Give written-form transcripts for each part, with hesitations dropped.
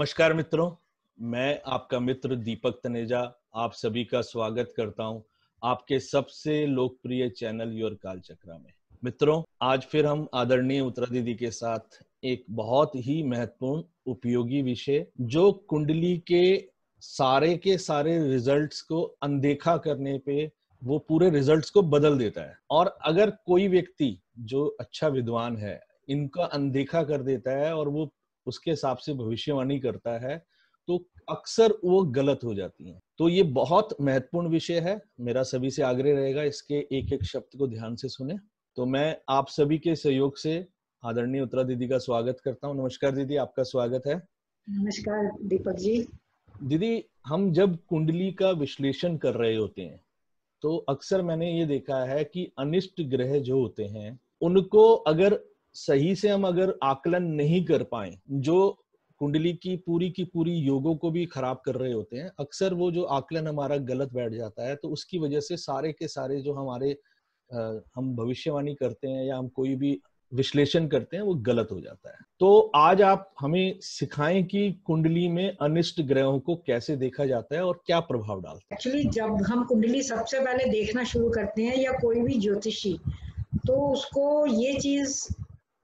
नमस्कार मित्रों, मैं आपका मित्र दीपक तनेजा आप सभी का स्वागत करता हूं आपके सबसे लोकप्रिय चैनल योर कालचक्र में। मित्रों, आज फिर हम आदरणीय उत्तरा दीदी के साथ एक बहुत ही महत्वपूर्ण उपयोगी विषय जो कुंडली के सारे रिजल्ट्स को अनदेखा करने पे वो पूरे रिजल्ट्स को बदल देता है। और अगर कोई व्यक्ति जो अच्छा विद्वान है इनका अनदेखा कर देता है और वो उसके हिसाब से भविष्यवाणी करता है तो अक्सर वो गलत हो जाती है। तो ये बहुत महत्वपूर्ण विषय है। मेरा सभी से आग्रह रहेगा इसके एक एक शब्द को ध्यान से सुने। तो मैं आप सभी के सहयोग से आदरणीय उत्तरा दीदी का स्वागत करता हूँ। नमस्कार दीदी, आपका स्वागत है। नमस्कार दीपक जी। दीदी, हम जब कुंडली का विश्लेषण कर रहे होते हैं तो अक्सर मैंने ये देखा है कि अनिष्ट ग्रह जो होते हैं उनको अगर सही से हम अगर आकलन नहीं कर पाए, जो कुंडली की पूरी योगों को भी खराब कर रहे होते हैं, अक्सर वो जो आकलन हमारा गलत बैठ जाता है तो उसकी वजह से सारे के सारे जो हमारे हम भविष्यवाणी करते हैं या हम कोई भी विश्लेषण करते हैं वो गलत हो जाता है। तो आज आप हमें सिखाएं कि कुंडली में अनिष्ट ग्रहों को कैसे देखा जाता है और क्या प्रभाव डालता है। एक्चुअली जब हम कुंडली सबसे पहले देखना शुरू करते हैं या कोई भी ज्योतिषी, तो उसको ये चीज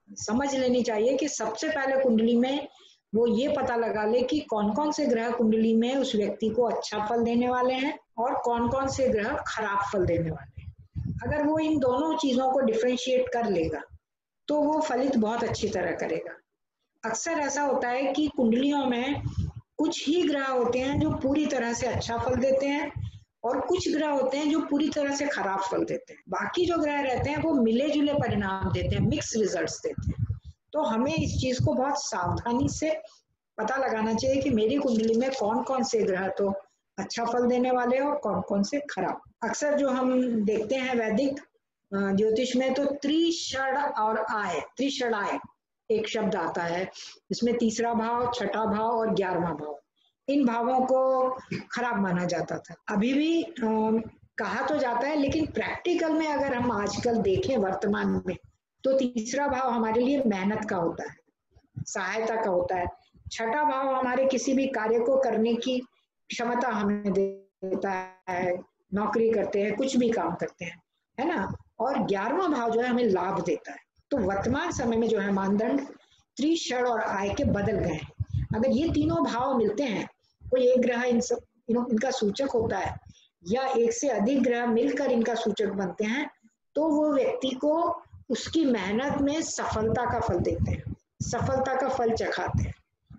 समझ लेनी चाहिए कि सबसे पहले कुंडली में वो ये पता लगा ले कि कौन कौन से ग्रह कुंडली में उस व्यक्ति को अच्छा फल देने वाले हैं और कौन कौन से ग्रह खराब फल देने वाले हैं। अगर वो इन दोनों चीजों को डिफरेंशिएट कर लेगा तो वो फलित बहुत अच्छी तरह करेगा। अक्सर ऐसा होता है कि कुंडलियों में कुछ ही ग्रह होते हैं जो पूरी तरह से अच्छा फल देते हैं और कुछ ग्रह होते हैं जो पूरी तरह से खराब फल देते हैं। बाकी जो ग्रह रहते हैं वो मिले जुले परिणाम देते हैं, मिक्स रिजल्ट्स देते हैं। तो हमें इस चीज को बहुत सावधानी से पता लगाना चाहिए कि मेरी कुंडली में कौन कौन से ग्रह तो अच्छा फल देने वाले और कौन कौन से खराब। अक्सर जो हम देखते हैं वैदिक ज्योतिष में तो त्रिषण और आय, त्रिषण आय एक शब्द आता है। इसमें तीसरा भाव, छठा भाव और 11वां भाव, इन भावों को खराब माना जाता था। अभी भी कहा तो जाता है, लेकिन प्रैक्टिकल में अगर हम आजकल देखें वर्तमान में तो तीसरा भाव हमारे लिए मेहनत का होता है, सहायता का होता है। छठा भाव हमारे किसी भी कार्य को करने की क्षमता हमें देता है, नौकरी करते हैं, कुछ भी काम करते हैं, है ना। और 11वां भाव जो है हमें लाभ देता है। तो वर्तमान समय में जो है मानदंड त्रिषण और आय के बदल गए हैं। अगर ये तीनों भाव मिलते हैं, कोई एक ग्रह इनका सूचक होता है या एक से अधिक ग्रह मिलकर इनका सूचक बनते हैं, तो वो व्यक्ति को उसकी मेहनत में सफलता का फल देते हैं, सफलता का फल चखाते हैं।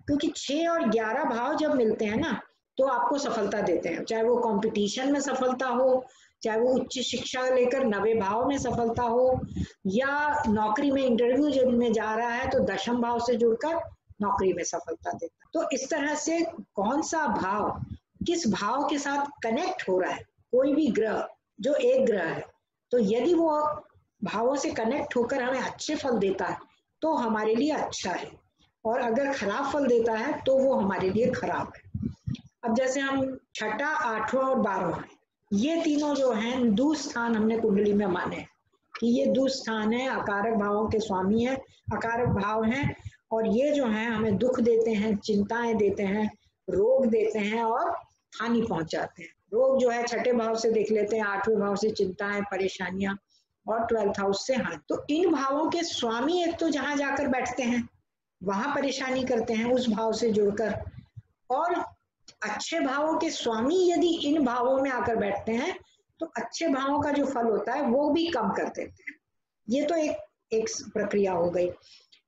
क्योंकि 6 और 11 भाव जब मिलते हैं ना तो आपको सफलता देते हैं, चाहे वो कंपटीशन में सफलता हो, चाहे वो उच्च शिक्षा लेकर 90 भाव में सफलता हो, या नौकरी में इंटरव्यू जब में जा रहा है तो 10th भाव से जुड़कर नौकरी में सफलता देता है। तो इस तरह से कौन सा भाव किस भाव के साथ कनेक्ट हो रहा है, कोई भी ग्रह जो एक ग्रह है, तो यदि वो भावों से कनेक्ट होकर हमें अच्छे फल देता है तो हमारे लिए अच्छा है, और अगर खराब फल देता है तो वो हमारे लिए खराब है। अब जैसे हम छठा, 8वां और 12वां, ये तीनों जो हैं दुस्थान हमने कुंडली में माने कि ये दुस्थान है, अकारक भावों के स्वामी है, अकारक भाव हैं, और ये जो हैं हमें दुख देते हैं, चिंताएं देते हैं, रोग देते हैं और हानि पहुंचाते हैं। रोग जो है छठे भाव से देख लेते हैं, 8वें भाव से चिंताएं, परेशानियां, और 12th हाउस से हानि। तो इन भावों के स्वामी एक तो जहां जाकर बैठते हैं वहां परेशानी करते हैं उस भाव से जुड़कर, और अच्छे भावों के स्वामी यदि इन भावों में आकर बैठते हैं तो अच्छे भावों का जो फल होता है वो भी कम कर देते हैं। ये तो एक प्रक्रिया हो गई।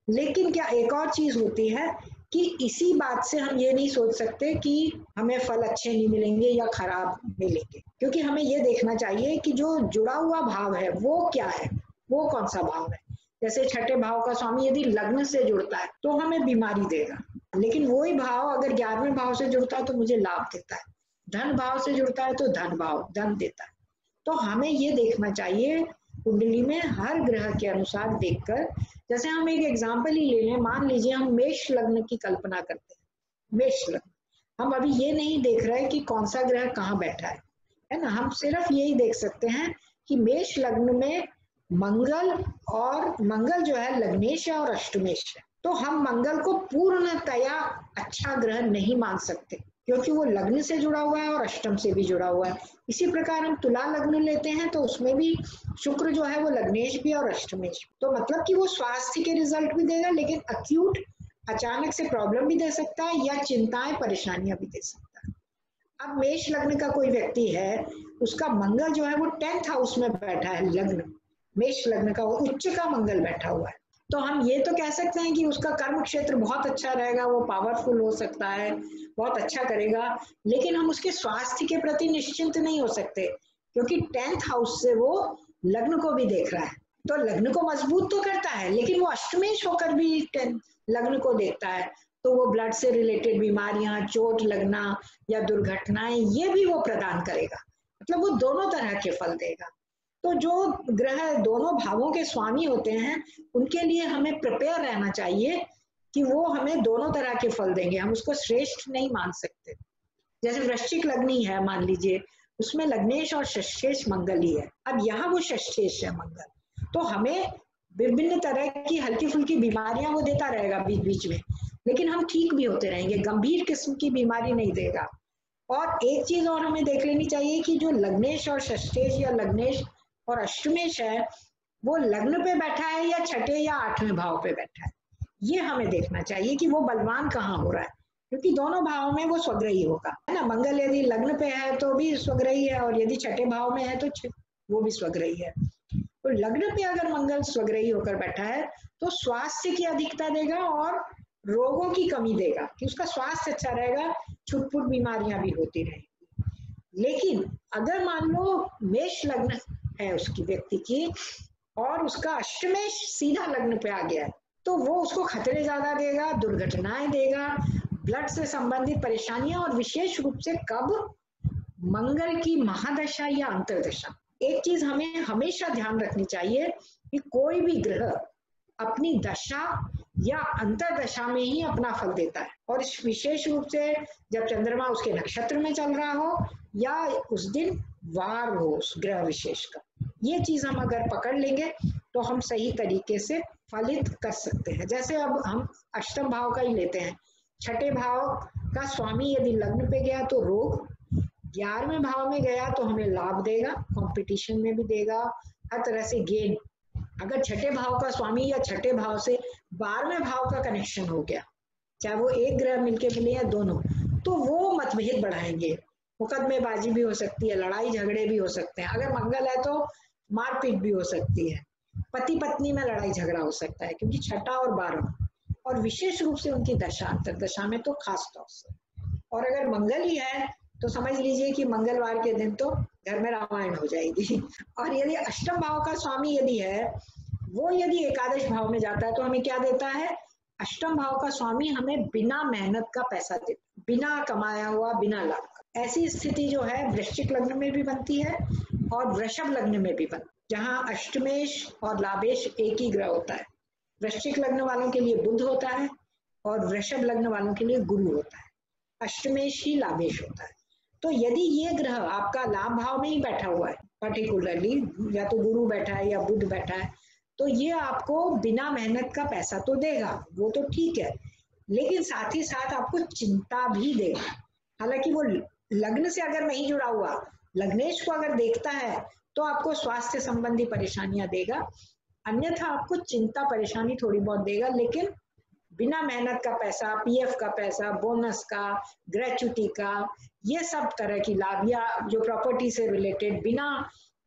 लेकिन क्या एक और चीज होती है कि इसी बात से हम ये नहीं सोच सकते कि हमें फल अच्छे नहीं मिलेंगे या खराब मिलेंगे, क्योंकि हमें ये देखना चाहिए कि जो जुड़ा हुआ भाव है वो क्या है, वो कौन सा भाव है। जैसे छठे भाव का स्वामी यदि लग्न से जुड़ता है तो हमें बीमारी देगा, लेकिन वही भाव अगर 11वें भाव से जुड़ता है तो मुझे लाभ देता है, धन भाव से जुड़ता है तो धन भाव धन देता है। तो हमें ये देखना चाहिए कुंडली में हर ग्रह के अनुसार देखकर। जैसे हम एक एग्जाम्पल ही ले लें, मान लीजिए हम मेष लग्न की कल्पना करते हैं, मेष लग्न, हम अभी ये नहीं देख रहे कि कौन सा ग्रह कहाँ बैठा है ना, हम सिर्फ यही देख सकते हैं कि मेष लग्न में मंगल, और मंगल जो है लग्नेश है और अष्टमेश है। तो हम मंगल को पूर्णतया अच्छा ग्रह नहीं मान सकते, क्योंकि वो लग्न से जुड़ा हुआ है और अष्टम से भी जुड़ा हुआ है। इसी प्रकार हम तुला लग्न लेते हैं तो उसमें भी शुक्र जो है वो लग्नेश भी और अष्टमेश, तो मतलब कि वो स्वास्थ्य के रिजल्ट भी देगा, लेकिन अक्यूट अचानक से प्रॉब्लम भी दे सकता है या चिंताएं परेशानियां भी दे सकता है। अब मेष लग्न का कोई व्यक्ति है, उसका मंगल जो है वो 10th हाउस में बैठा है, लग्न मेष लग्न का उच्च का मंगल बैठा हुआ है, तो हम ये तो कह सकते हैं कि उसका कर्म क्षेत्र बहुत अच्छा रहेगा, वो पावरफुल हो सकता है, बहुत अच्छा करेगा, लेकिन हम उसके स्वास्थ्य के प्रति निश्चिंत नहीं हो सकते, क्योंकि 10th हाउस से वो लग्न को भी देख रहा है। तो लग्न को मजबूत तो करता है, लेकिन वो अष्टमेश होकर भी लग्न को देखता है, तो वो ब्लड से रिलेटेड बीमारियां, चोट लगना या दुर्घटनाएं, ये भी वो प्रदान करेगा, मतलब वो दोनों तरह के फल देगा। तो जो ग्रह दोनों भावों के स्वामी होते हैं, उनके लिए हमें प्रिपेयर रहना चाहिए कि वो हमें दोनों तरह के फल देंगे, हम उसको श्रेष्ठ नहीं मान सकते। जैसे वृश्चिक लग्नी है मान लीजिए, उसमें लग्नेश और षष्ठेश मंगल ही है, अब यहाँ वो षष्ठेश है मंगल, तो हमें विभिन्न तरह की हल्की फुल्की बीमारियां वो देता रहेगा बीच बीच में, लेकिन हम ठीक भी होते रहेंगे, गंभीर किस्म की बीमारी नहीं देगा। और एक चीज और हमें देख लेनी चाहिए कि जो लग्नेश और षष्ठेश या लग्नेश और अष्टमेश है, वो लग्न पे बैठा है या छठे या 8वें भाव पे बैठा है, ये हमें देखना चाहिए कि वो बलवान कहाँ हो रहा है, क्योंकि दोनों भाव में वो स्वग्रही होगा, है ना। मंगल यदि लग्न पे है तो भी स्वग्रही है, और यदि छठे भाव में है तो वो भी स्वग्रही है। तो लग्न पे अगर मंगल स्वग्रही होकर बैठा है तो स्वास्थ्य की अधिकता देगा और रोगों की कमी देगा, कि उसका स्वास्थ्य अच्छा रहेगा, छुटपुट बीमारियां भी होती रहेंगी। लेकिन अगर मान लो मेष लग्न है उसकी व्यक्ति की और उसका अष्टमेश सीधा लग्न पे आ गया है, तो वो उसको खतरे ज्यादा देगा, दुर्घटनाएं देगा, ब्लड से संबंधित परेशानियां, और विशेष रूप से कब, मंगल की महादशा या अंतरदशा। एक चीज हमें हमेशा ध्यान रखनी चाहिए कि कोई भी ग्रह अपनी दशा या अंतरदशा में ही अपना फल देता है, और इस विशेष रूप से जब चंद्रमा उसके नक्षत्र में चल रहा हो या उस दिन वार हो उस ग्रह विशेष का, ये चीज हम अगर पकड़ लेंगे तो हम सही तरीके से फलित कर सकते हैं। जैसे अब हम अष्टम भाव का ही लेते हैं, छठे भाव का स्वामी यदि लग्न पे गया तो रोग, 11वें भाव में गया तो हमें लाभ देगा, कंपटीशन में भी देगा, हर तरह से गेन। अगर छठे भाव का स्वामी या छठे भाव से 12वें भाव का कनेक्शन हो गया, चाहे वो एक ग्रह मिलके मिले या दोनों, तो वो मतभेद बढ़ाएंगे, मुकदमेबाजी भी हो सकती है, लड़ाई झगड़े भी हो सकते हैं, अगर मंगल है तो मारपीट भी हो सकती है, पति पत्नी में लड़ाई झगड़ा हो सकता है, क्योंकि छठा और 12वां, और विशेष रूप से उनकी दशा अंतरदशा में तो खास तौर से। और अगर मंगल ही है तो समझ लीजिए कि मंगलवार के दिन तो घर में रामायण हो जाएगी। और यदि अष्टम भाव का स्वामी यदि है, वो यदि एकादश भाव में जाता है तो हमें क्या देता है, अष्टम भाव का स्वामी हमें बिना मेहनत का पैसा देता, बिना कमाया हुआ, बिना लाभ का। ऐसी स्थिति जो है वृश्चिक लग्न में भी बनती है और वृषभ लग्न में भी बनती है, जहाँ अष्टमेश और लाभेश एक ही ग्रह होता है। वृश्चिक लग्न वालों के लिए बुध होता है और वृषभ लग्न वालों के लिए गुरु होता है, अष्टमेश ही लाभेश होता है। तो यदि ये ग्रह आपका लाभ भाव में ही बैठा हुआ है पर्टिकुलरली, या तो गुरु बैठा है या बुध बैठा है, तो ये आपको बिना मेहनत का पैसा तो देगा, वो तो ठीक है, लेकिन साथ ही साथ आपको चिंता भी देगा। हालांकि वो लग्न से अगर नहीं जुड़ा हुआ, लग्नेश को अगर देखता है तो आपको स्वास्थ्य संबंधी परेशानियां देगा, अन्यथा आपको चिंता परेशानी थोड़ी बहुत देगा, लेकिन बिना मेहनत का पैसा, पीएफ का पैसा, बोनस का, ग्रेचुटी का, ये सब तरह की लाभ या जो प्रॉपर्टी से रिलेटेड बिना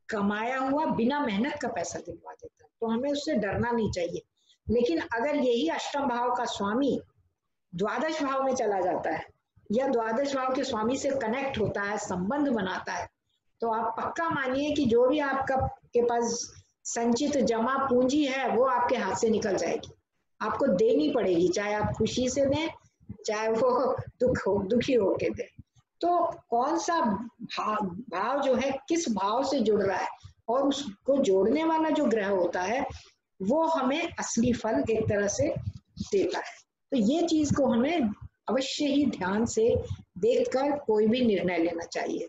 कमाया हुआ, बिना मेहनत का पैसा दिलवा देता है, तो हमें उससे डरना नहीं चाहिए। लेकिन अगर यही अष्टम भाव का स्वामी द्वादश भाव में चला जाता है या द्वादश भाव के स्वामी से कनेक्ट होता है, संबंध बनाता है, तो आप पक्का मानिए कि जो भी आपका के पास संचित जमा पूंजी है वो आपके हाथ से निकल जाएगी, आपको देनी पड़ेगी, चाहे आप खुशी से दें, चाहे वो दुखी होके दें। तो कौन सा भाव जो है किस भाव से जुड़ रहा है, और उसको जोड़ने वाला जो ग्रह होता है वो हमें असली फल एक तरह से देता है। तो ये चीज को हमें अवश्य ही ध्यान से देखकर कोई भी निर्णय लेना चाहिए।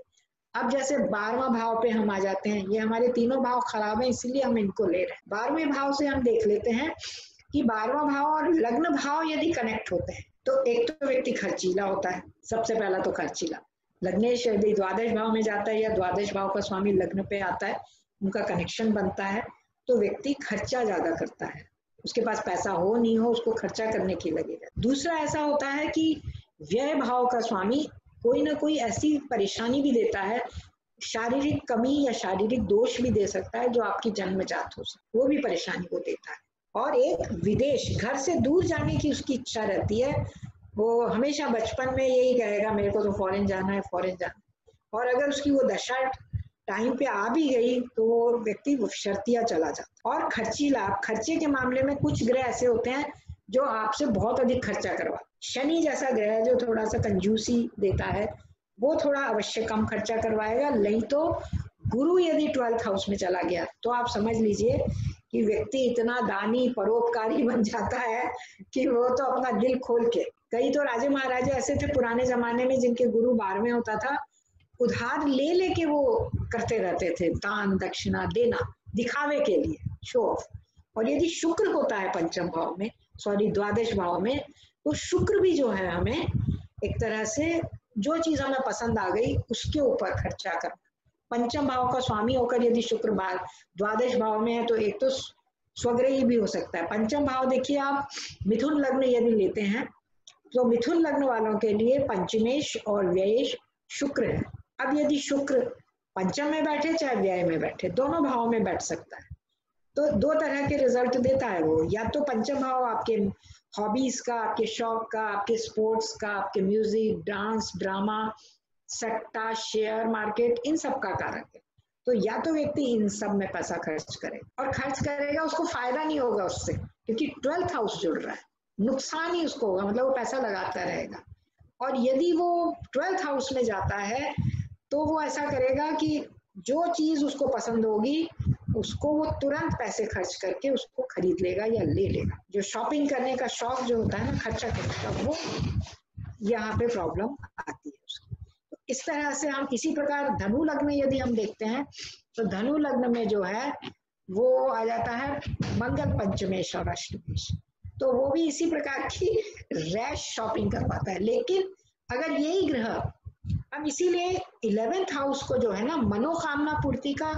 अब जैसे 12वां भाव पे हम आ जाते हैं, ये हमारे तीनों भाव खराब हैं इसलिए हम इनको ले रहे हैं। 12वें भाव से हम देख लेते हैं कि 12वां भाव और लग्न भाव यदि कनेक्ट होते हैं तो एक तो व्यक्ति खर्चीला होता है, सबसे पहला तो खर्चीला। लग्नेश यदि द्वादश भाव में जाता है या द्वादश भाव का स्वामी लग्न पे आता है, उनका कनेक्शन बनता है, तो व्यक्ति खर्चा ज्यादा करता है। उसके पास पैसा हो नहीं हो, उसको खर्चा करने की लगेगा। दूसरा ऐसा होता है कि व्यय भाव का स्वामी कोई ना कोई ऐसी परेशानी भी देता है, शारीरिक कमी या शारीरिक दोष भी दे सकता है जो आपकी जन्मजात हो सकता है, वो भी परेशानी को देता है। और एक विदेश, घर से दूर जाने की उसकी इच्छा रहती है, वो हमेशा बचपन में यही कहेगा मेरे को तो फॉरेन जाना है, फॉरेन जाना है। और अगर उसकी वो दशा टाइम पे आ भी गई तो वो व्यक्ति शर्तिया चला जाता। और खर्चीला, खर्चे के मामले में कुछ ग्रह ऐसे होते हैं जो आपसे बहुत अधिक खर्चा करवा। शनि जैसा ग्रह जो थोड़ा सा कंजूसी देता है, वो थोड़ा अवश्य कम खर्चा करवाएगा। नहीं तो गुरु यदि 12th हाउस में चला गया तो आप समझ लीजिए कि व्यक्ति इतना दानी परोपकारी बन जाता है कि वो तो अपना दिल खोल के, कई तो राजे महाराजे ऐसे थे पुराने जमाने में जिनके गुरु 12वें होता था, उधार ले लेके वो करते रहते थे, दान दक्षिणा देना दिखावे के लिए, शो ऑफ। और यदि शुक्र होता है पंचम भाव में, सॉरी द्वादश भाव में, तो शुक्र भी जो है हमें एक तरह से जो चीज हमें पसंद आ गई उसके ऊपर खर्चा करना। पंचम भाव का स्वामी होकर यदि शुक्र द्वादश भाव में है तो एक तो स्वग्रही भी हो सकता है। पंचम भाव देखिए आप मिथुन लग्न यदि लेते हैं तो मिथुन लग्न वालों के लिए पंचमेश और व्ययेश शुक्र है। अब यदि शुक्र पंचम में बैठे चाहे व्यय में बैठे, दोनों भाव में बैठ सकता है, तो दो तरह के रिजल्ट देता है वो। या तो पंचम भाव आपके हॉबीज का, आपके शौक का, आपके स्पोर्ट्स का, आपके म्यूजिक, डांस, ड्रामा, सट्टा, शेयर मार्केट, इन सब का कारक है। तो या तो व्यक्ति इन सब में पैसा खर्च करे, और खर्च करेगा उसको फायदा नहीं होगा उससे, क्योंकि 12th हाउस जुड़ रहा है, नुकसान ही उसको होगा, मतलब वो पैसा लगाता रहेगा। और यदि वो 12th हाउस में जाता है तो वो ऐसा करेगा कि जो चीज उसको पसंद होगी उसको वो तुरंत पैसे खर्च करके उसको खरीद लेगा या ले लेगा। जो शॉपिंग करने का शौक जो होता है ना, खर्चा करने का, वो यहाँ पे प्रॉब्लम आती है उसकी। तो इस तरह से हम इसी प्रकार धनु लग्न में यदि हम देखते हैं तो धनु लग्न में जो है वो आ जाता है मंगल पंचमेश और अष्टमेश, तो वो भी इसी प्रकार की रैश शॉपिंग करवाता है। लेकिन अगर यही ग्रह, हम इसीलिए 11th हाउस को जो है ना मनोकामना पूर्ति का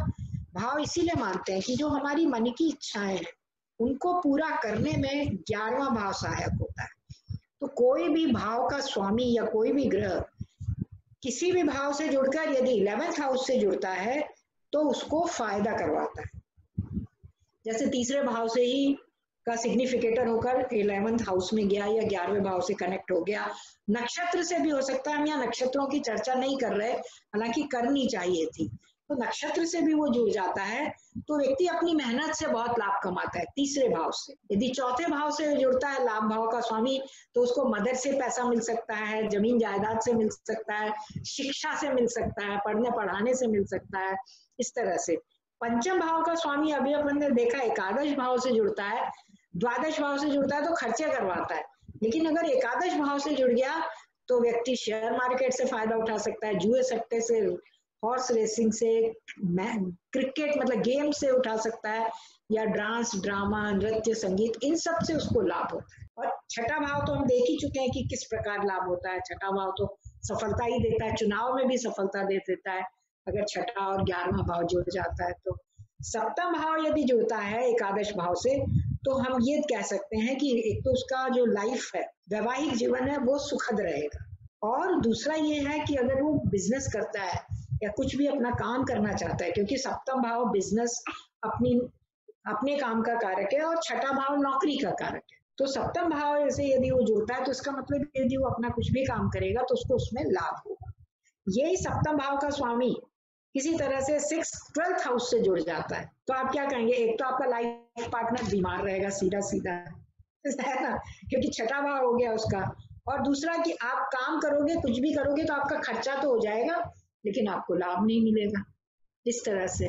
भाव इसीलिए मानते हैं कि जो हमारी मन की इच्छाएं हैं उनको पूरा करने में 11वां भाव सहायक होता है। तो कोई भी भाव का स्वामी या कोई भी ग्रह किसी भी भाव से जुड़कर यदि 11th हाउस से जुड़ता है तो उसको फायदा करवाता है। जैसे तीसरे भाव से ही का सिग्निफिकेटर होकर 11th हाउस में गया या 11वें भाव से कनेक्ट हो गया, नक्षत्र से भी हो सकता है। हम यहाँ नक्षत्रों की चर्चा नहीं कर रहे, हालांकि करनी चाहिए थी। तो नक्षत्र से भी वो जुड़ जाता है तो व्यक्ति अपनी मेहनत से बहुत लाभ कमाता है तीसरे भाव से। यदि चौथे भाव से जुड़ता है लाभ भाव का स्वामी तो उसको मदद से पैसा मिल सकता है, जमीन जायदाद से मिल सकता है, शिक्षा से मिल सकता है, पढ़ने पढ़ाने से मिल सकता है, इस तरह से। पंचम भाव का स्वामी अभी अपन ने देखा एकादश भाव से जुड़ता है, द्वादश भाव से जुड़ता है तो खर्चे करवाता है। लेकिन अगर एकादश भाव से जुड़ गया तो व्यक्ति शेयर मार्केट से फायदा उठा सकता है, जुए सट्टे से, हॉर्स रेसिंग से, क्रिकेट मतलब गेम से उठा सकता है, या डांस ड्रामा नृत्य संगीत, इन सब से उसको लाभ होता है। और छठा भाव तो हम देख ही चुके हैं कि किस प्रकार लाभ होता है। छठा भाव तो सफलता ही देता है, चुनाव में भी सफलता दे देता है अगर छठा और 11वां भाव जुड़ जाता है तो। सप्तम भाव यदि जुड़ता है एकादश भाव से तो हम ये कह सकते हैं कि एक तो उसका जो लाइफ है, वैवाहिक जीवन है, वो सुखद रहेगा। और दूसरा ये है कि अगर वो बिजनेस करता है या कुछ भी अपना काम करना चाहता है, क्योंकि सप्तम भाव बिजनेस अपने काम का कारक है और छठा भाव नौकरी का कारक है। तो सप्तम भाव से यदि वो जुड़ता है तो इसका मतलब यदि वो अपना कुछ भी काम करेगा तो उसको उसमें लाभ होगा। यही सप्तम भाव का स्वामी किसी तरह से 12th हाउस से जुड़ जाता है तो आप क्या कहेंगे, एक तो आपका लाइफ पार्टनर बीमार रहेगा सीधा सीधा है ना, क्योंकि छठा भाव हो गया उसका। और दूसरा कि आप काम करोगे, कुछ भी करोगे तो आपका खर्चा तो हो जाएगा लेकिन आपको लाभ नहीं मिलेगा। इस तरह से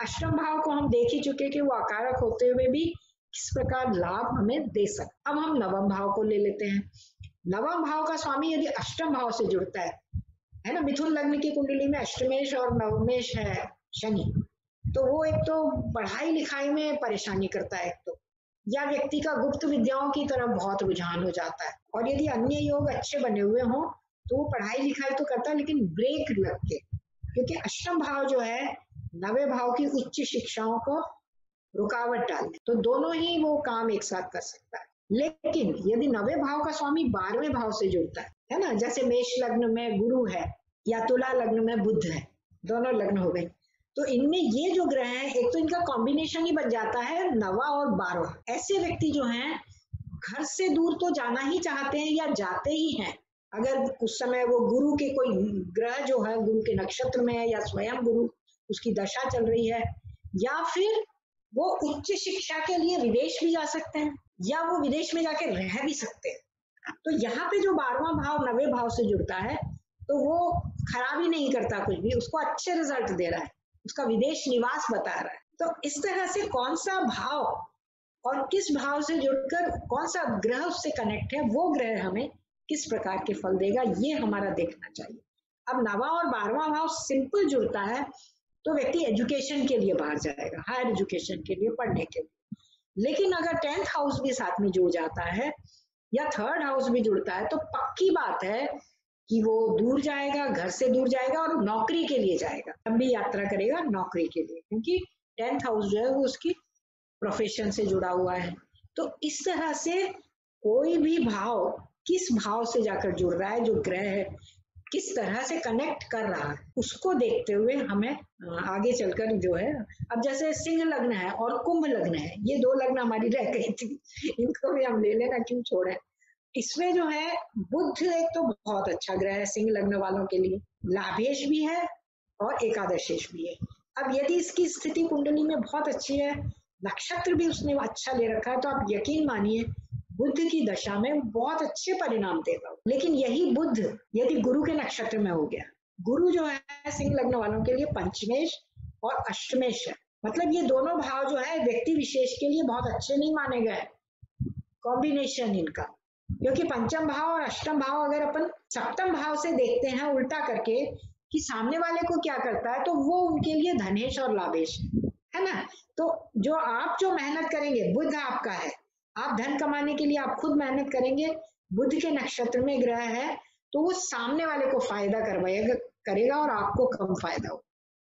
अष्टम भाव को हम देख ही चुके कि वो अकारक होते हुए भी किस प्रकार लाभ हमें दे सकता। अब हम नवम भाव को ले लेते हैं। नवम भाव का स्वामी यदि अष्टम भाव से जुड़ता है ना, मिथुन लग्न की कुंडली में अष्टमेश और नवमेश है शनि, तो वो एक तो पढ़ाई लिखाई में परेशानी करता है, एक तो या व्यक्ति का गुप्त विद्याओं की तरफ बहुत रुझान हो जाता है। और यदि अन्य योग अच्छे बने हुए हों तो वो पढ़ाई लिखाई तो करता है लेकिन ब्रेक लग के, क्योंकि अष्टम भाव जो है नवे भाव की उच्च शिक्षाओं को रुकावट डालते, तो दोनों ही वो काम एक साथ कर सकता है। लेकिन यदि नवे भाव का स्वामी 12वें भाव से जुड़ता है ना, जैसे मेष लग्न में गुरु है या तुला लग्न में बुध है, दोनों लग्न हो गए, तो इनमें ये जो ग्रह है एक तो इनका कॉम्बिनेशन ही बन जाता है 9वां और 12वां। ऐसे व्यक्ति जो हैं घर से दूर तो जाना ही चाहते हैं या जाते ही हैं, अगर उस समय वो गुरु के कोई ग्रह जो है गुरु के नक्षत्र में है या स्वयं गुरु उसकी दशा चल रही है, या फिर वो उच्च शिक्षा के लिए विदेश भी जा सकते हैं या वो विदेश में जाके रह भी सकते हैं। तो यहाँ पे जो 12वां भाव 9वें भाव से जुड़ता है तो वो खराब ही नहीं करता कुछ भी, उसको अच्छे रिजल्ट दे रहा है, उसका विदेश निवास बता रहा है। तो इस तरह से कौन सा भाव और किस भाव से जुड़कर कौन सा ग्रह उससे कनेक्ट है, वो ग्रह हमें किस प्रकार के फल देगा, ये हमारा देखना चाहिए। अब 9वां और 12वां भाव सिंपल जुड़ता है तो व्यक्ति एजुकेशन के लिए बाहर जाएगा, हायर एजुकेशन के लिए, पढ़ने के लिए। लेकिन अगर 10th हाउस भी साथ में जुड़ जाता है या 3rd हाउस भी जुड़ता है तो पक्की बात है कि वो दूर जाएगा, घर से दूर जाएगा और नौकरी के लिए जाएगा, लंबी यात्रा करेगा नौकरी के लिए, क्योंकि 10th हाउस जो है वो उसकी प्रोफेशन से जुड़ा हुआ है। तो इस तरह से कोई भी भाव किस भाव से जाकर जुड़ रहा है, जो ग्रह है किस तरह से कनेक्ट कर रहा है, उसको देखते हुए हमें आगे चलकर जो है, अब जैसे सिंह लग्न है और कुंभ लग्न है, ये 2 लग्न हमारी रह गई थी, इनको भी हम ले लेना, क्यों छोड़े। इसमें जो है बुध एक तो बहुत अच्छा ग्रह है सिंह लग्न वालों के लिए, लाभेश भी है और एकादशेश भी है। अब यदि इसकी स्थिति कुंडली में बहुत अच्छी है, नक्षत्र भी उसने अच्छा ले रखा है, तो आप यकीन मानिए बुध की दशा में बहुत अच्छे परिणाम देगा। लेकिन यही बुध यदि गुरु के नक्षत्र में हो गया, गुरु जो है सिंह लग्न वालों के लिए पंचमेश और अष्टमेश है, मतलब ये दोनों भाव जो है व्यक्ति विशेष के लिए बहुत अच्छे नहीं माने गए, कॉम्बिनेशन इनका, क्योंकि पंचम भाव और अष्टम भाव अगर अपन सप्तम भाव से देखते हैं उल्टा करके कि सामने वाले को क्या करता है, तो वो उनके लिए धनेश और लाभेश है ना। तो जो मेहनत करेंगे, बुध आपका है, आप धन कमाने के लिए आप खुद मेहनत करेंगे, बुध के नक्षत्र में ग्रह है तो वो सामने वाले को फायदा करेगा और आपको कम फायदा होगा,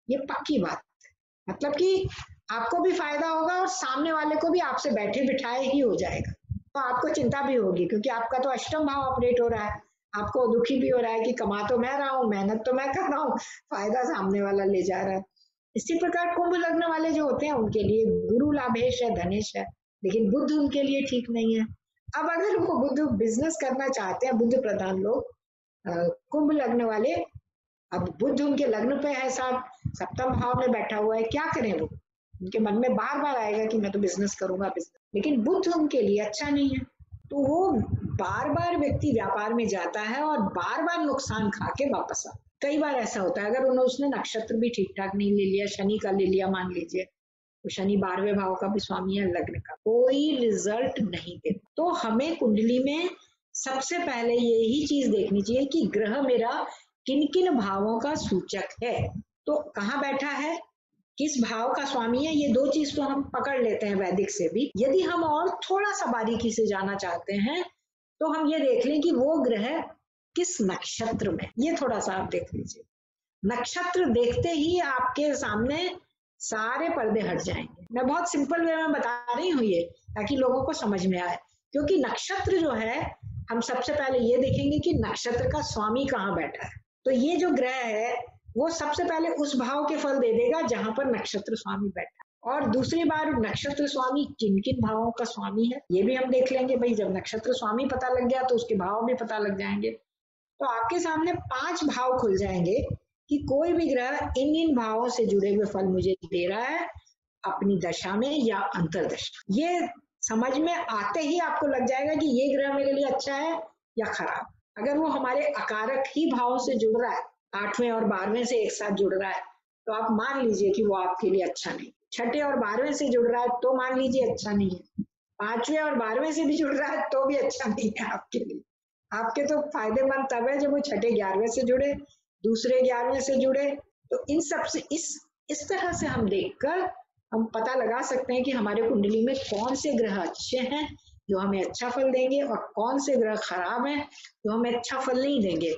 ये पक्की बात है। मतलब कि आपको भी फायदा होगा और सामने वाले को भी आपसे बैठे बिठाए ही हो जाएगा, तो आपको चिंता भी होगी क्योंकि आपका तो अष्टम भाव ऑपरेट हो रहा है, आपको दुखी भी हो रहा है कि कमा तो मैं रहा हूँ, मेहनत तो मैं कर रहा हूँ, फायदा सामने वाला ले जा रहा है। इसी प्रकार कुंभ लग्न वाले जो होते हैं उनके लिए गुरु लाभेश है, धनेश है, लेकिन बुध उनके लिए ठीक नहीं है। अब अगर वो बुध बिजनेस करना चाहते हैं, बुध प्रधान लोग कुंभ लग्न वाले, अब बुध उनके लग्न पे है साहब, सप्तम भाव में बैठा हुआ है, क्या करें वो, उनके मन में बार बार आएगा कि मैं तो बिजनेस करूंगा बिजनेस, लेकिन बुध उनके लिए अच्छा नहीं है, तो वो बार बार व्यक्ति व्यापार में जाता है और बार बार नुकसान खा के वापस आता है। कई बार ऐसा होता है, अगर उसने नक्षत्र भी ठीक ठाक नहीं ले लिया, शनि का ले लिया मान लीजिए, तो शनि 12वें भाव का भी स्वामी है, लग्न का, कोई रिजल्ट नहीं देता। तो हमें कुंडली में सबसे पहले यही चीज देखनी चाहिए कि ग्रह मेरा किन किन भावों का सूचक है, तो कहाँ बैठा है, किस भाव का स्वामी है, ये 2 चीज तो हम पकड़ लेते हैं वैदिक से भी। यदि हम और थोड़ा सा बारीकी से जाना चाहते हैं तो हम ये देख लें कि वो ग्रह किस नक्षत्र में, ये थोड़ा सा आप देख लीजिए। नक्षत्र देखते ही आपके सामने सारे पर्दे हट जाएंगे। मैं बहुत सिंपल वे में बता रही हूँ ये, ताकि लोगों को समझ में आए, क्योंकि नक्षत्र जो है हम सबसे पहले ये देखेंगे कि नक्षत्र का स्वामी कहाँ बैठा है, तो ये जो ग्रह है वो सबसे पहले उस भाव के फल दे देगा जहां पर नक्षत्र स्वामी बैठा है, और दूसरी बार नक्षत्र स्वामी किन किन भावों का स्वामी है ये भी हम देख लेंगे। भाई जब नक्षत्र स्वामी पता लग गया तो उसके भाव भी पता लग जाएंगे, तो आपके सामने 5 भाव खुल जाएंगे कि कोई भी ग्रह इन इन भावों से जुड़े हुए फल मुझे दे रहा है अपनी दशा में या अंतरदशा। ये समझ में आते ही आपको लग जाएगा कि ये ग्रह मेरे लिए अच्छा है या खराब। अगर वो हमारे अकारक ही भावों से जुड़ रहा है, 8वें और 12वें से एक साथ जुड़ रहा है, तो आप मान लीजिए कि वो आपके लिए अच्छा नहीं। 6ठे और 12वें से जुड़ रहा है तो मान लीजिए अच्छा नहीं है। 5वें और 12वें से भी जुड़ रहा है तो भी अच्छा नहीं है आपके लिए। आपके तो फायदेमंद तब है जब वो 6ठे 11वें से जुड़े, दूसरे 11वें से जुड़े। तो इन सब से इस तरह से हम देखकर हम पता लगा सकते हैं कि हमारे कुंडली में कौन से ग्रह अच्छे हैं जो हमें अच्छा फल देंगे और कौन से ग्रह खराब हैं जो हमें अच्छा फल नहीं देंगे।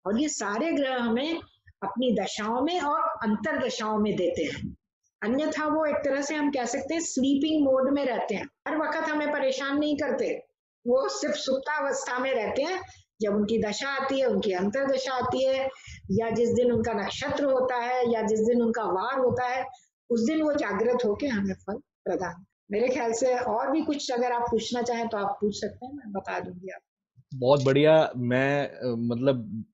और ये सारे ग्रह हमें अपनी दशाओं में और अंतर दशाओं में देते हैं। अन्यथा वो एक तरह से हम कह सकते हैं स्लीपिंग मोड में रहते हैं, हर वक्त हमें परेशान नहीं करते, वो सिर्फ सुप्तावस्था में रहते हैं। जब उनकी दशा आती है, उनकी अंतरदशा आती है, या जिस दिन उनका नक्षत्र होता है या जिस दिन उनका वार होता है, उस दिन वो जागृत होकर हमें फल प्रदान। मेरे ख्याल से और भी कुछ अगर आप पूछना चाहें तो आप पूछ सकते हैं, मैं बता दूंगी आप। बहुत बढ़िया। मैं मतलब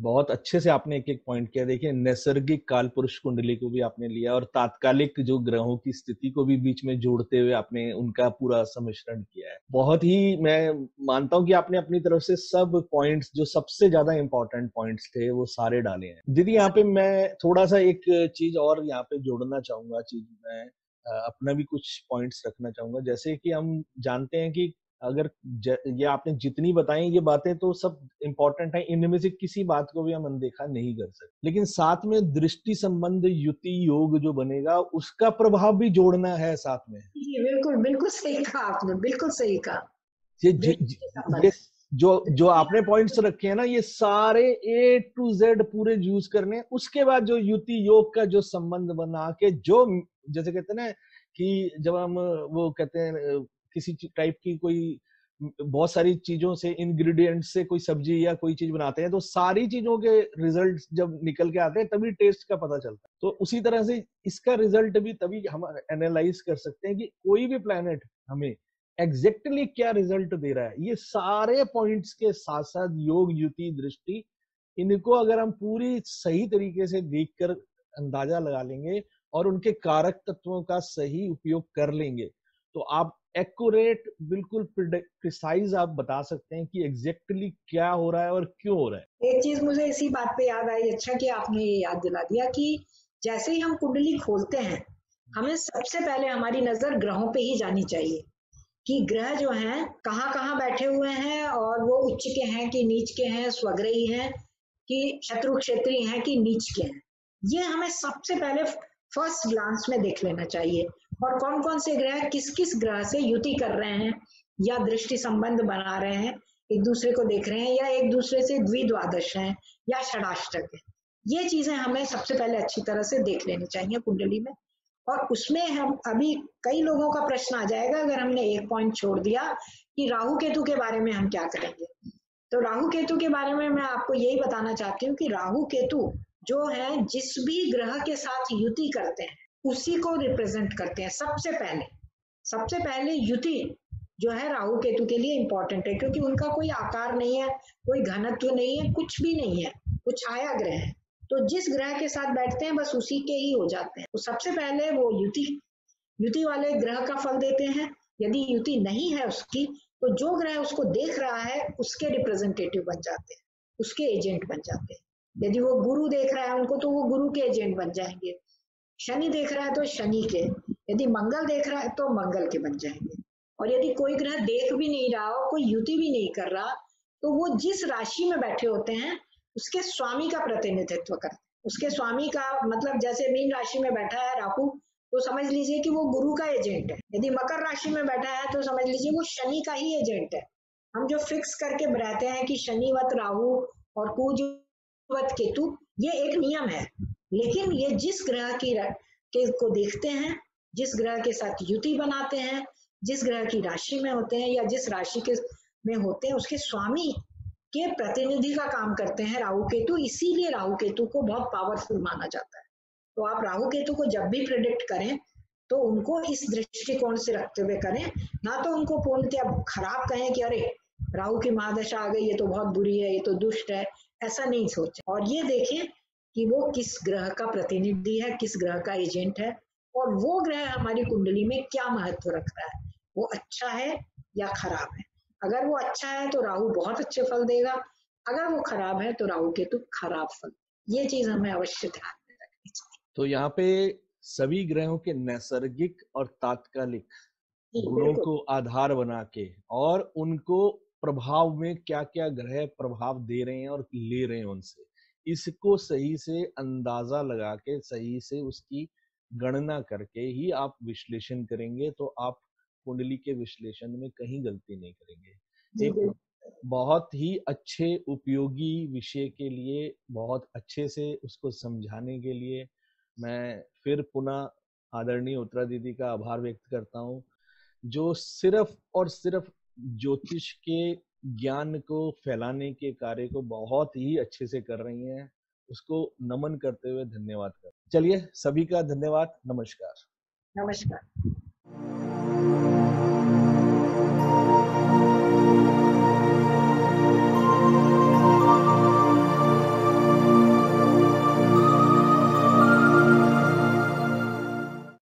बहुत अच्छे से आपने एक एक पॉइंट किया। देखिए, नैसर्गिक काल पुरुष कुंडली को भी आपने लिया और तात्कालिक जो ग्रहों की स्थिति को भी बीच में जोड़ते हुए आपने उनका पूरा सम्मिश्रण किया है। बहुत ही मैं मानता हूं कि आपने अपनी तरफ से सब पॉइंट्स, जो सबसे ज्यादा इंपॉर्टेंट पॉइंट्स थे, वो सारे डाले हैं। दीदी, यहाँ पे मैं थोड़ा सा एक चीज और यहाँ पे जोड़ना चाहूंगा। चीज मैं अपना भी कुछ पॉइंट्स रखना चाहूंगा। जैसे कि हम जानते हैं कि अगर ये आपने जितनी बताई ये बातें तो सब इंपॉर्टेंट है, इनमें से किसी बात को भी हम अनदेखा नहीं कर सकते, लेकिन साथ में दृष्टि संबंध युति योग जो बनेगा उसका प्रभाव भी जोड़ना है साथ में। जी बिल्कुल, बिल्कुल सही कहा आपने, बिल्कुल सही कहा। ये दृष्टि के ये संबंध, जो जो दृष्टि आपने पॉइंट्स रखे हैं ना, ये सारे A to Z पूरे यूज करने हैं। उसके बाद जो युति योग का जो संबंध बना के, जो जैसे कहते हैं ना कि जब हम वो कहते हैं किसी टाइप की कोई बहुत सारी चीजों से, इंग्रेडिएंट से कोई सब्जी या कोई चीज बनाते हैं, तो सारी चीजों के रिजल्ट जब निकल के आते हैं तभी टेस्ट का पता चलता है। तो उसी तरह से इसका रिजल्ट भी तभी हम एनालाइज कर सकते हैं कि कोई भी प्लेनेट हमें एग्जैक्टली क्या रिजल्ट दे रहा है। ये सारे पॉइंट्स के साथ साथ योग युति दृष्टि, इनको अगर हम पूरी सही तरीके से देखकर अंदाजा लगा लेंगे और उनके कारक तत्वों का सही उपयोग कर लेंगे, तो आप एक्यूरेट, बिल्कुल प्रिसाइज आप बता सकते हैं कि एग्जैक्टली क्या हो रहा है और क्यों हो रहा है। एक चीज मुझे इसी बात पे याद आई, अच्छा कि आपने ये याद दिला दिया कि जैसे ही हम कुंडली खोलते हैं, हमें सबसे पहले हमारी नजर ग्रहों पे ही जानी चाहिए कि ग्रह जो हैं कहाँ कहाँ बैठे हुए हैं और वो उच्च के हैं कि नीच के हैं, स्वग्रही हैं कि शत्रु क्षेत्रीय हैं कि नीच के हैं। ये हमें सबसे पहले फर्स्ट ग्लांस में देख लेना चाहिए। और कौन कौन से ग्रह किस किस ग्रह से युति कर रहे हैं या दृष्टि संबंध बना रहे हैं, एक दूसरे को देख रहे हैं या एक दूसरे से द्विद्वादश हैं या षडाष्टक है। ये चीजें हमें सबसे पहले अच्छी तरह से देख लेनी चाहिए कुंडली में। और उसमें हम अभी कई लोगों का प्रश्न आ जाएगा अगर हमने एक पॉइंट छोड़ दिया कि राहु केतु के बारे में हम क्या करेंगे। तो राहु केतु के बारे में मैं आपको यही बताना चाहती हूँ कि राहु केतु जो है जिस भी ग्रह के साथ युति करते हैं उसी को रिप्रेजेंट करते हैं। सबसे पहले युति जो है राहु केतु के लिए इंपॉर्टेंट है, क्योंकि उनका कोई आकार नहीं है, कोई घनत्व नहीं है, कुछ भी नहीं है, वो छाया ग्रह है। तो जिस ग्रह के साथ बैठते हैं बस उसी के ही हो जाते हैं। तो सबसे पहले वो युति युति वाले ग्रह का फल देते हैं। यदि युति नहीं है उसकी, तो जो ग्रह उसको देख रहा है उसके रिप्रेजेंटेटिव बन जाते हैं, उसके एजेंट बन जाते हैं। यदि वो गुरु देख रहा है उनको, तो वो गुरु के एजेंट बन जाएंगे। शनि देख रहा है तो शनि के, यदि मंगल देख रहा है तो मंगल के बन जाएंगे। और यदि कोई ग्रह देख भी नहीं रहा हो, कोई युति भी नहीं कर रहा, तो वो जिस राशि में बैठे होते हैं उसके स्वामी का प्रतिनिधित्व करते हैं। उसके स्वामी का मतलब, जैसे मीन राशि में बैठा है राहु, तो समझ लीजिए कि वो गुरु का एजेंट है। यदि मकर राशि में बैठा है तो समझ लीजिए वो शनि का ही एजेंट है। हम जो फिक्स करके रहते हैं कि शनिवत राहु और कुजवत केतु, ये एक नियम है। लेकिन ये जिस ग्रह के को देखते हैं, जिस ग्रह के साथ युति बनाते हैं, जिस ग्रह की राशि में होते हैं या जिस राशि के में होते हैं, उसके स्वामी के प्रतिनिधि का काम करते हैं राहु केतु। इसीलिए राहु केतु को बहुत पावरफुल माना जाता है। तो आप राहु केतु को जब भी प्रिडिक्ट करें तो उनको इस दृष्टिकोण से रखते हुए करें, ना तो उनको पूर्णतः खराब कहें कि अरे राहु की महादशा आ गई, ये तो बहुत बुरी है, ये तो दुष्ट है, ऐसा नहीं सोचें। और ये देखें कि वो किस ग्रह का प्रतिनिधि है, किस ग्रह का एजेंट है, और वो ग्रह हमारी कुंडली में क्या महत्व रख रहा है, वो अच्छा है या खराब है। अगर वो अच्छा है तो राहु बहुत अच्छे फल देगा, अगर वो खराब है तो राहु केतु खराब फल। ये चीज हमें अवश्य ध्यान में रखनी चाहिए। तो यहाँ पे सभी ग्रहों के नैसर्गिक और तात्कालिक जी गुणों बिल्कुल। को आधार बना के, और उनको प्रभाव में क्या क्या ग्रह प्रभाव दे रहे हैं और ले रहे हैं उनसे, इसको सही से अंदाजा लगा के सही से उसकी गणना करके ही आप विश्लेषण करेंगे तो आप कुंडली के विश्लेषण में कहीं गलती नहीं करेंगे। जी एक बिल्कुल। बहुत ही अच्छे उपयोगी विषय के लिए, बहुत अच्छे से उसको समझाने के लिए मैं फिर पुनः आदरणीय उत्तरा दीदी का आभार व्यक्त करता हूँ, जो सिर्फ और सिर्फ ज्योतिष के ज्ञान को फैलाने के कार्य को बहुत ही अच्छे से कर रही हैं। उसको नमन करते हुए धन्यवाद कर। चलिए, सभी का धन्यवाद। नमस्कार। नमस्कार।